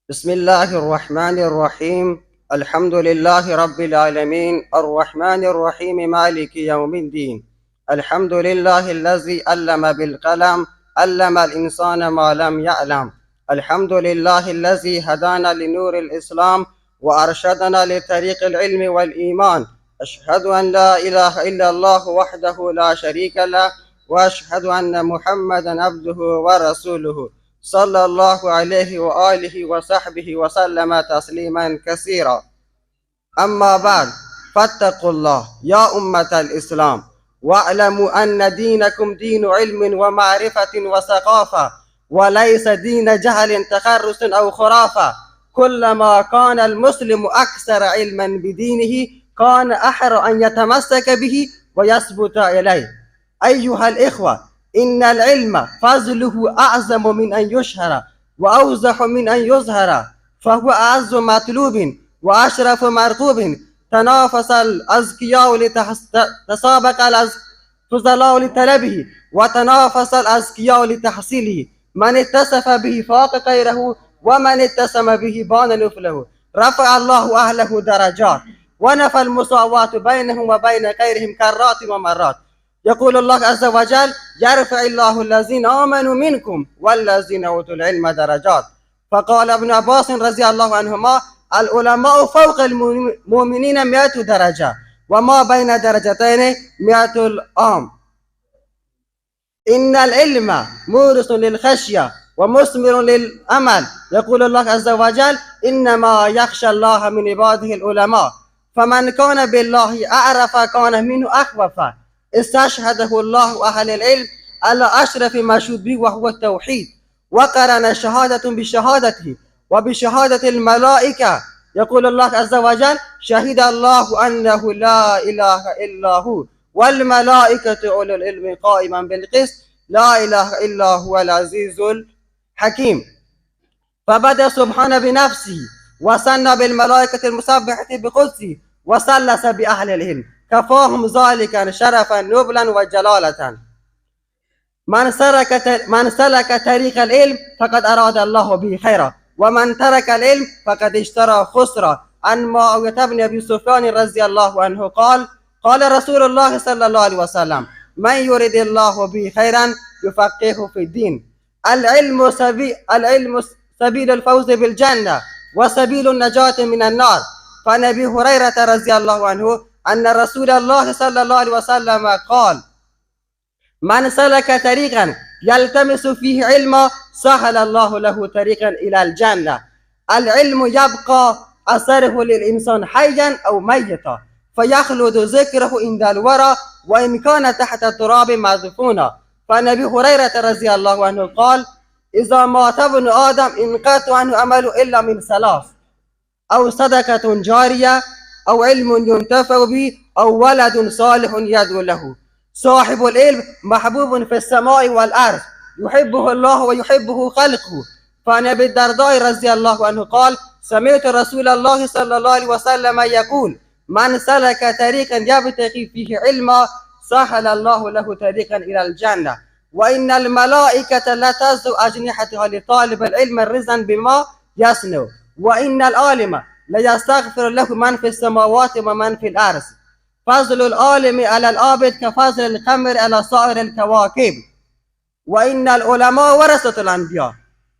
بسم الله الرحمن الرحيم. الحمد لله رب العالمين الرحمن الرحيم مالك يوم الدين. الحمد لله الذي علم بالقلم، علم الإنسان ما لم يعلم. الحمد لله الذي هدانا لنور الإسلام وأرشدنا لطريق العلم والإيمان. أشهد أن لا إله إلا الله وحده لا شريك له، وأشهد أن محمدا عبده ورسوله، صلى الله عليه وآله وصحبه وسلم تسليما كثيرا. أما بعد، فاتقوا الله يا أمة الإسلام، واعلموا أن دينكم دين علم ومعرفة وثقافة، وليس دين جهل تخرص أو خرافة. كلما كان المسلم أكثر علما بدينه كان أحرى أن يتمسك به ويثبت إليه. أيها الإخوة، إن العلم فضله أعظم من أن يشهر وأوضح من أن يظهر، فهو أعز مطلوب وأشرف مرغوب. تنافس الأذكياء تسابق الفضلاء لطلبه، وتنافس الأذكياء لتحصيله. من اتصف به فاق غيره، ومن اتسم به بان نفله. رفع الله أهله درجات، ونفى المساواة بينهم وبين غيرهم كرات ومرات. يقول الله عز وجل: يرفع الله الذين آمنوا منكم والذين أوتوا العلم درجات. فقال ابن عباس رضي الله عنهما: العلماء فوق المؤمنين 100 درجة، وما بين درجتين 100 العام. إن العلم مورث للخشية ومثمر للأمل. يقول الله عز وجل: إنما يخشى الله من عباده العلماء. فمن كان بالله أعرف كان منه أخوف. استشهده الله أهل العلم على أشرف ما شهد به وهو التوحيد، وقرن شهادة بشهادته وبشهادة الملائكة. يقول الله عز وجل: شهد الله أنه لا إله إلا هو والملائكة أولو العلم قائما بالقسط لا إله إلا هو العزيز الحكيم. فبدأ سبحانه بنفسه، وثنى بالملائكة المسبحة بقدسه، وثلث بأهل العلم، كفاهم ذلك شرفا نبلا وجلالة. من سلك طريق العلم فقد أراد الله به خيرا، ومن ترك العلم فقد اشترى خسرا. عن معاوية بن أبي سفيان رضي الله عنه قال: قال رسول الله صلى الله عليه وسلم: من يريد الله به خيرا يفقهه في الدين. العلم سبيل الفوز بالجنة وسبيل النجاة من النار. فعن أبي هريرة رضي الله عنه أن رسول الله صلى الله عليه وسلم قال: من سلك طريقا يلتمس فيه علما سهل الله له طريقا إلى الجنة. العلم يبقى أثره للإنسان حيا أو ميتا، فيخلد ذكره عند الورى وإن كان تحت التراب مدفونا. فعن أبي هريرة رضي الله عنه قال: إذا مات ابن آدم انقطع عنه عمله إلا من ثلاث: أو صدقة جارية، أو علم ينتفع به، أو ولد صالح يدعو له. صاحب العلم محبوب في السماء والأرض، يحبه الله ويحبه خلقه. فعن أبي الدرداء رضي الله عنه قال: سمعت رسول الله صلى الله عليه وسلم يقول: من سلك طريقا يبتغي فيه علما سهل الله له طريقا إلى الجنة. وإن الملائكة لتزو أجنحتها لطالب العلم رزقا بما يصنع. وإن العالم ليستغفر له من في السماوات ومن في الأرض. فضل العالم على العابد كفضل القمر على سائر الكواكب. وإن العلماء ورثة الأنبياء،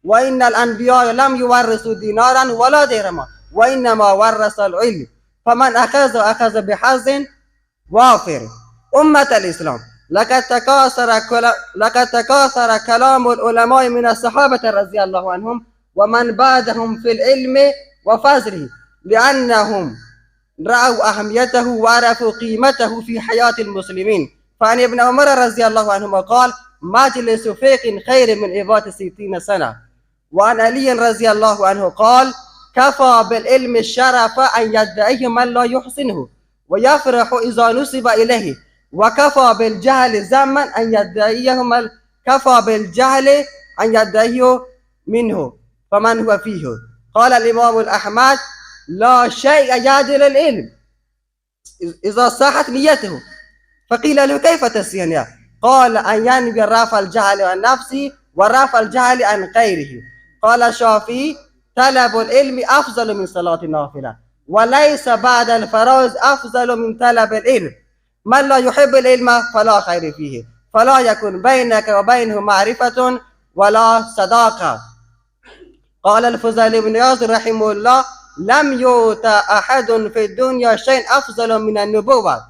وإن الأنبياء لم يورثوا دينارا ولا درهما، وإنما ورث العلم. فمن أخذ بحظ وافر. أمة الإسلام، لقد تكاثر كلام العلماء من الصحابة رضي الله عنهم ومن بعدهم في العلم وفضله، لأنهم رأوا أهميته وعرفوا قيمته في حياة المسلمين. فعن ابن عمر رضي الله عنهما قال: مجلس فقه خير من عبادة 60 سنة. وعن علي رضي الله عنه قال: كفى بالعلم الشرف أن يدعيه من لا يحسنه ويفرح إذا نسب إليه، وكفى بالجهل ذما أن يدعيه كفى بالجهل أن يدعيه منه فمن هو فيه. قال الإمام الأحمد: لا شيء يعدل العلم إذا صحت نيته. فقيل له: كيف تسينها؟ قال: أن ينوي رفع الجهل عن نفسه ورفع الجهل عن غيره. قال الشافعي: طلب العلم أفضل من صلاة النافلة، وليس بعد الفرائض أفضل من طلب العلم. من لا يحب العلم فلا خير فيه، فلا يكون بينك وبينه معرفة ولا صداقة. قال الفضيل بن عياض رحمه الله: لم يؤت أحد في الدنيا شيء أفضل من النبوة،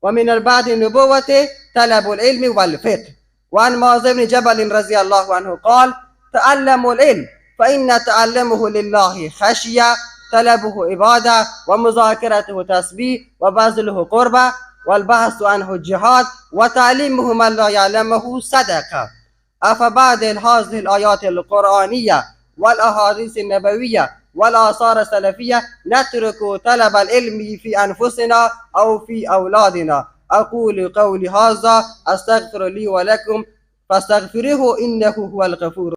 ومن بعد النبوة طلب العلم والفقه. وعن معاذ بن جبل رضي الله عنه قال: تعلموا العلم فإن تعلمه لله خشية، طلبه عبادة، ومذاكرته تسبيح، وبذله قربة، والبحث عنه جهاد، وتعليمه من لا يعلمه صدقة. أفبعد هذه الآيات القرآنية والأحاديث النبوية والآثار السلفية نترك طلب العلم في أنفسنا أو في أولادنا؟ أقول قولي هذا، أستغفر لي ولكم فاستغفروه إنه هو الغفور.